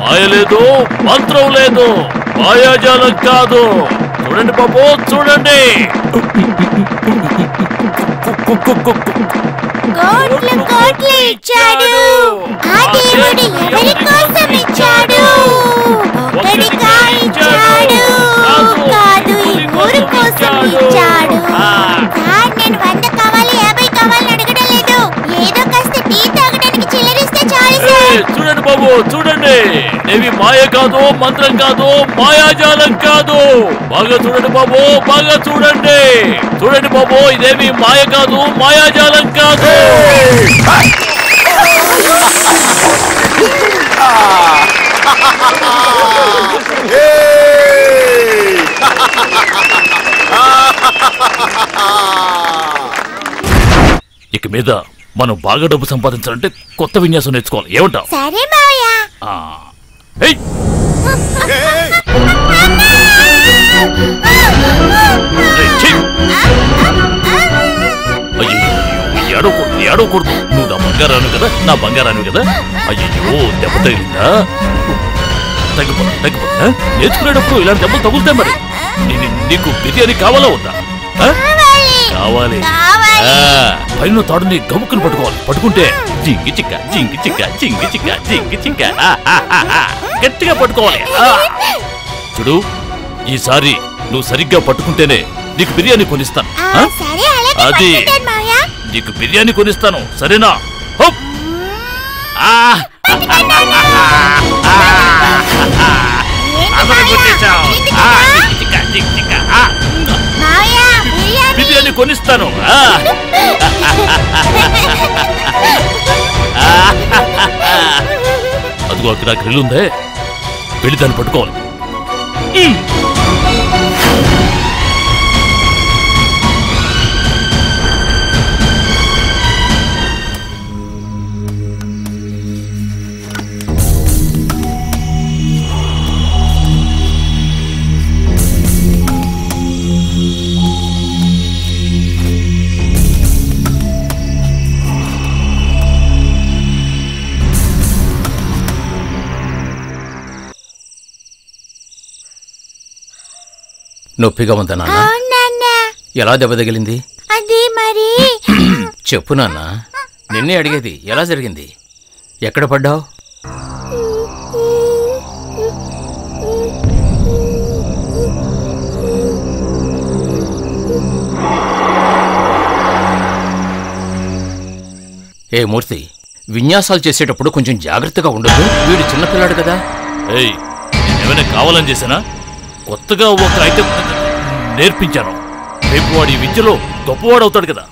మాయ లేదు, మంత్రం లేదు, మాయాజాలం కాదు. చూడండి బాబు, చూడండి. కోట్లు కోట్లు ఇచ్చాడు. ఆ దేవుడు ఎవరి కోసం ఇచ్చాడు? ఒక్కడిగా ఇచ్చాడు కాదు, ఈ ఊరు కోసం ఇచ్చాడు. సార్, నేను 100 కావాలి 50 కావాలని అడగడం లేదు. ఏదో కాస్త టీ తాగడానికి చిల్లరిస్తే చాలు సార్. చూడండి బాబు, చూడండి. దేవి మాయ కాదు, మంత్రం కాదు, మాయాజాలం కాదు. బాగా చూడండి బాబు, బాగా చూడండి. చూడండి బాబు, ఇదేమి మాయ కాదు, మాయాజాలం కాదు. ఇక మీద మనం బాగా డబ్బు సంపాదించాలంటే కొత్త విన్యాసం నేర్చుకోవాలి. ఏమంటావు? సరే మావయ్య. ఏడవకూడదు. నువ్వు నా బంగారాను కదా, నా బంగారాను కదా. అయ్యో, దెబ్బ తగిలిందా? తగ్గిపో. నేర్చుకునేటప్పుడు ఇలాంటి దెబ్బలు తగులుతాయి. మరి నీకు బిర్యానీ కావాలా వద్దా? కావాలి. పైన తాడుని గముక్కుని పట్టుకోవాలి. పట్టుకుంటే జింగి చిక్క జింగి చిక్క జింగి చిక్క జింగి చిక్క గట్టిగా పట్టుకోవాలి. చూడు, ఈసారి నువ్వు సరిగ్గా పట్టుకుంటేనే నీకు బిర్యానీ కొనిస్తాను. అది నీకు బిర్యానీ కొనిస్తాను, సరేనా? బిర్యానీ కొనిస్తాను. అదిగో అక్కడ గ్రిల్ ఉందే, వెళ్ళి దాన్ని పట్టుకోవాలి. నొప్పిగా ఉందా నాన్న? ఎలా దెబ్బ తగిలింది? అది మరి చెప్పు నాన్న. నిన్నే అడిగేది. ఎలా జరిగింది? ఎక్కడ పడ్డావు? ఏ మూర్తి, విన్యాసాలు చేసేటప్పుడు కొంచెం జాగ్రత్తగా ఉండదు. వీడు చిన్నపిల్లాడు కదా. ఏమైనా కావాలని చేశానా? కొత్తగా ఒక ఐటెం నేర్పించాను. రేపు వాడి విద్యలో గొప్పవాడు అవుతాడు కదా.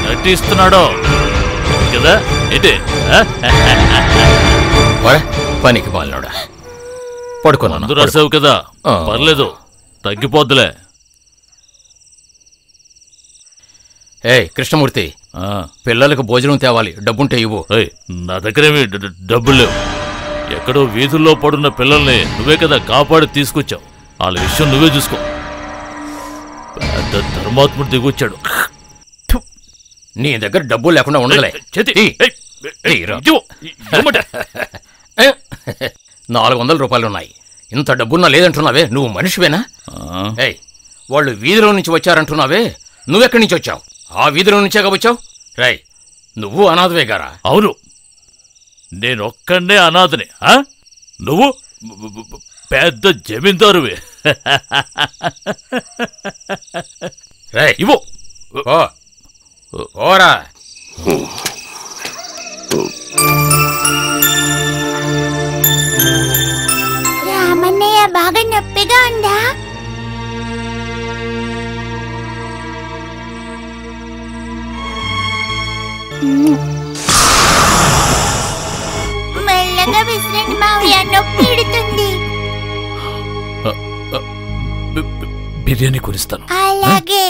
నటిస్తున్నాడో కదా ఏంటే? పనికి మాలినోడా. పడుకున్నా. మందు రాసావు కదా, పర్లేదు, తగ్గిపోద్దులే. కృష్ణమూర్తి, పిల్లలకు భోజనం తేవాలి. డబ్బుంటే ఇవ్వు. నా దగ్గరేమి డబ్బులు లేవు. ఎక్కడో వీధుల్లో పడున్న పిల్లల్ని నువ్వే కదా కాపాడి తీసుకొచ్చావు. వాళ్ళ విషయం నువ్వే చూసుకో. పెద్ద ధర్మాత్ముడు దిగొచ్చాడు. నీ దగ్గర డబ్బులు లేకుండా ఉండలే. 400 రూపాయలున్నాయి. ఇంత డబ్బున్నా లేదంటున్నావే, నువ్వు మనిషివేనా? వాళ్ళు వీధిలో నుంచి వచ్చారంటున్నావే, నువ్వెక్కడి నుంచి వచ్చావు? ఆ వీధిలో నుంచేగా వచ్చావు. నువ్వు అనాథవే గారా? అవును, నేనొక్కడే అనాథని. నువ్వు పెద్ద జమీందారువే. ఇవ్వు. ఓరా. రామన్నయ్య, బాగా నొప్పిగా ఉందా? మెల్లగా విసిరండి మావయ్య, నొప్పి ఇడుతుంది. బిర్యానీ కొనిస్తాను. అలాగే.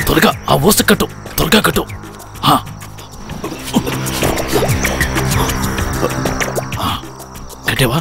త్వరగా ఆ ఊస కట్టు, త్వరగా కట్టు. కట్టేవా?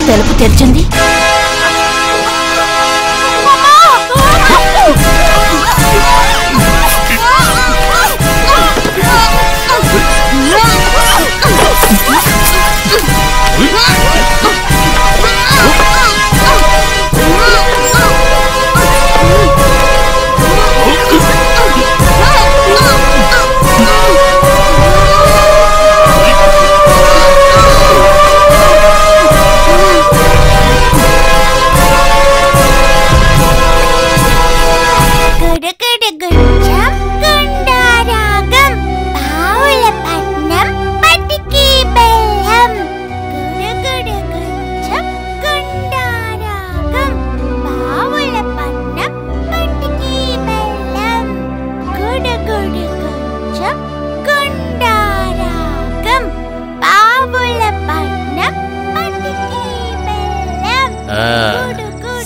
తలుపు తెరిచింది.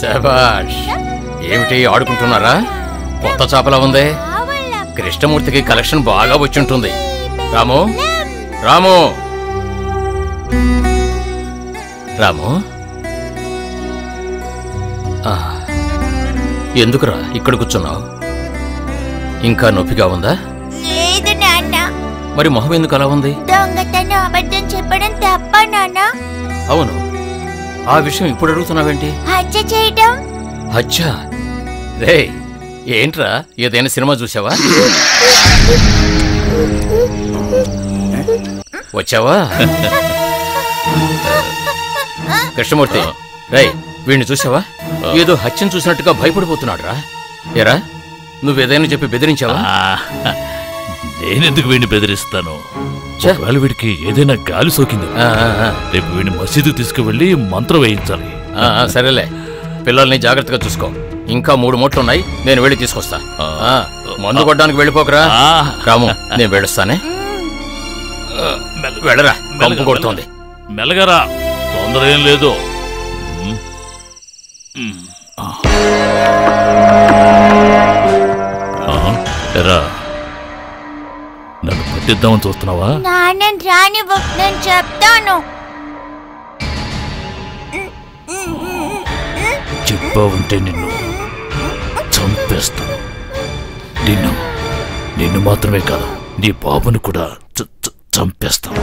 శభాష్. ఏమిటి ఆడుకుంటున్నారా? కొత్త చేపలా ఉంది. కృష్ణమూర్తికి కలెక్షన్ బాగా వచ్చుంటుంది. రాము, రాము, రాము, ఎందుకురా ఇక్కడ కూర్చున్నావు? ఇంకా నొప్పిగా ఉందా? లేదు నాన్న. మరి మొహం ఎందుకు అలా ఉంది? దొంగతనం అబద్ధం చెప్పడం తప్ప నాన్న? అవును, ఆ విషయం ఇప్పుడు అడుగుతున్నావేంటి? హత్య చేయడం. హత్య? రే, ఏంట్రా, ఏదైనా సినిమా చూసావా? వచ్చావా? కృష్ణమూర్తి, రే, వీడిని చూసావా? ఏదో హత్యను చూసినట్టుగా భయపడిపోతున్నాడు రా. ఏరా, నువ్వేదైనా చెప్పి బెదిరించావా? నేనెందుకు వీడిని బెదిరిస్తాను? ఒకవేళ వీడికి ఏదైనా గాలి సోకింది, రేపు వీడిని మసీదుకు తీసుకువెళ్ళి మంత్రం వేయించాలి. సరేలే, పిల్లల్ని జాగ్రత్తగా చూసుకో. ఇంకా 3 మూటలున్నాయి, నేను వెళ్ళి తీసుకొస్తా. మందు కొట్టడానికి వెళ్ళిపోకరా. రాము, నేను వెళ్ళొస్తానే. వెళ్ళరా, కంపు కొడుతోంది. మెల్లగరా, తొందర ఏం లేదు. నన్ను పట్టిద్దామని చూస్తున్నావా? నాన్న రానివ్వు, నేను చెప్తాను. చెప్పావుంటే నిన్ను చంపేస్తాను. నిన్ను మాత్రమే కాదు, నీ బాబును కూడా చంపేస్తాను.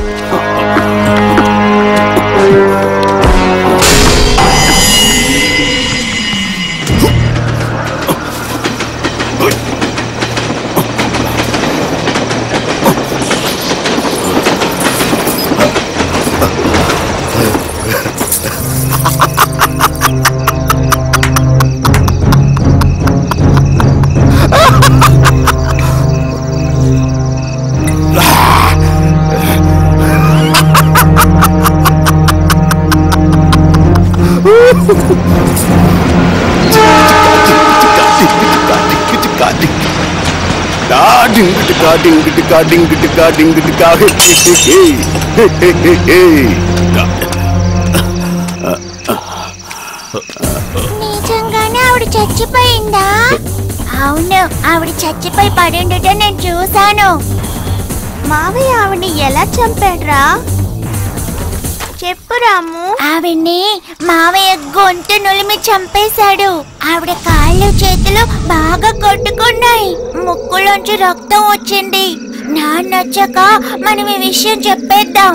టికా డింగ్ టికా డింగ్ టికా డింగ్ టికా డింగ్ టికా నిజంగానే ఆవిడ చచ్చిపోయిందా? అవును, ఆవిడ చచ్చిపోయి పడి ఉండటం నేను చూశాను. మావయ్య ఆవిడ్ని ఎలా చంపాడ్రా? చెప్పు రాము. ఆవిడ్ని మావయ్య గొంతు నులిమి చంపేశాడు. ఆవిడ కాళ్ళు చేతులు బాగా కొట్టుకున్నాయి, ముక్కులోంచి రక్తం వచ్చింది. నాన్న వచ్చాక మనం ఈ విషయం చెప్పేద్దాం.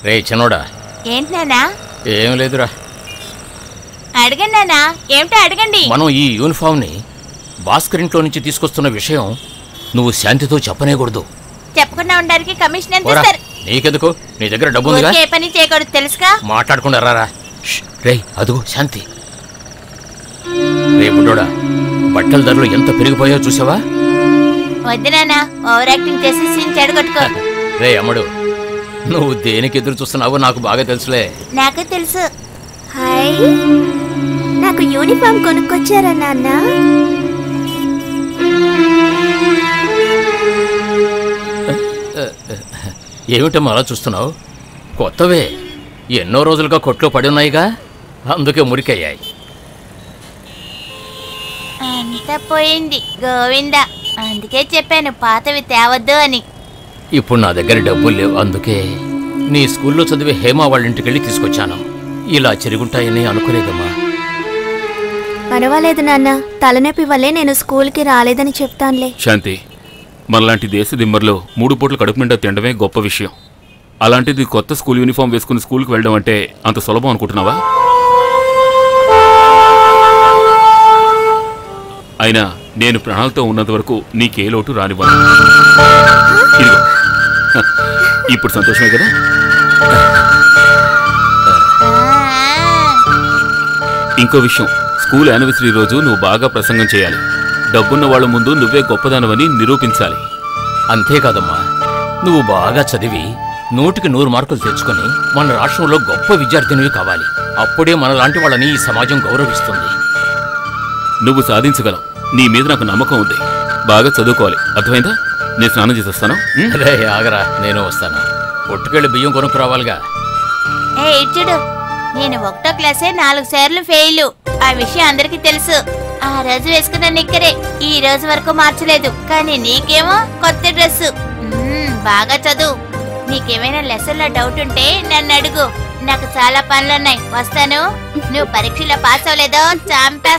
రే చిన్నోడా. ఏంటి నాన్నా? ఏం లేదురా. అడగండి నాన్నా, ఏమిటో అడగండి. మనం ఈ యూనిఫామ్ ని భాస్కర్ ఇంట్లో నుంచి తీసుకొస్తున్న విషయం నువ్వు శాంతితో చెప్పనేకూడదు. చెప్పకుండా ఉండడానికి కమిషన్ ఎంత ఇస్తారు? నీకెందుకు, నీ దగ్గర డబ్బు ఉందిగా. ఏ పని చేయకూడదు తెలుసుగా. మాట్లాడకుండా రారా. రే అదుగో శాంతి. రే బుడ్డోడా, బట్టల ధరలు ఎంత పెరిగిపోయో చూసావా? వద్దు నాన్న, ఓవర్ యాక్టింగ్ చేసి సీన్ చెడగొట్టుకో. రే అమ్మడు, నువ్వు దేనికి ఎదురు చూస్తున్నావో నాకు బాగా తెలుసులే. నాకు తెలుసు. హాయ్, నాకు యూనిఫామ్ కొనుక్కొచ్చారా నాన్న? ఏమిటమ్మా అలా చూస్తున్నావు? కొత్తవే, ఎన్నో రోజులుగా కొట్లో పడి ఉన్నాయిగా, అందుకే మురికయ్యాయి. అంతా పోయింది గోవిందా, అందుకే చెప్పాను పాతవి తేవద్దు అని. ఇప్పుడు నా దగ్గర డబ్బులు లేవు, అందుకే నీ స్కూల్లో చదివే హేమ వాళ్ళ ఇంటికి వెళ్ళి తీసుకొచ్చాను. ఇలా చెరుగుంటాయని అనుకోలేదమ్మా. పర్వాలేదు నాన్న, తలనొప్పి వల్లే నేను స్కూల్కి రాలేదని చెప్తానులే. శాంతి, మనలాంటి దేశ దిమ్మర్లో 3 పూటలు కడుపు నిండా తినడమే గొప్ప విషయం. అలాంటిది కొత్త స్కూల్ యూనిఫామ్ వేసుకుని స్కూల్కి వెళ్ళడం అంటే అంత సులభం అనుకుంటున్నావా? అయినా నేను ప్రాణాలతో ఉన్నంత వరకు నీకే లోటు రానివ్వను. ఇదిగో, ఇప్పుడు సంతోషమే కదా? ఇంకో విషయం, స్కూల్ యానివర్సరీ రోజు నువ్వు బాగా ప్రసంగం చేయాలి. డబ్బున్న వాళ్ళ ముందు నువ్వే గొప్పదానవని నిరూపించాలి. అంతేకాదమ్మా, నువ్వు బాగా చదివి 100కి 100 మార్కులు తెచ్చుకొని మన రాష్ట్రంలో గొప్ప విద్యార్థినివి కావాలి. అప్పుడే మనలాంటి వాళ్ళని ఈ సమాజం గౌరవిస్తుంది. నువ్వు సాధించగలవు, నీ మీద నాకు నమ్మకం ఉంది. బాగా చదువుకోవాలి, అర్థమైందా? నేను స్నానం చేసేస్తాను. రే ఆగరా, నేను వస్తాను. పొట్టుకెళ్ళి బియ్యం కొనుక్కురావాలిగా. చూడు, నేను 1వ క్లాసే 4 సార్లు ఫెయిల్. ఆ విషయం అందరికీ తెలుసు. ఆ రోజు వేసుకున్న నిక్కరే ఈ రోజు వరకు మార్చలేదు. కానీ నీకేమో కొత్త డ్రెస్. బాగా చదువు. నీకేమైనా లెసన్లో డౌట్ ఉంటే నన్ను అడుగు. నాకు చాలా పనులున్నాయి. వస్తాను. నువ్వు పరీక్షలో పాస్ అవ్వలేదో చంపేస్తా.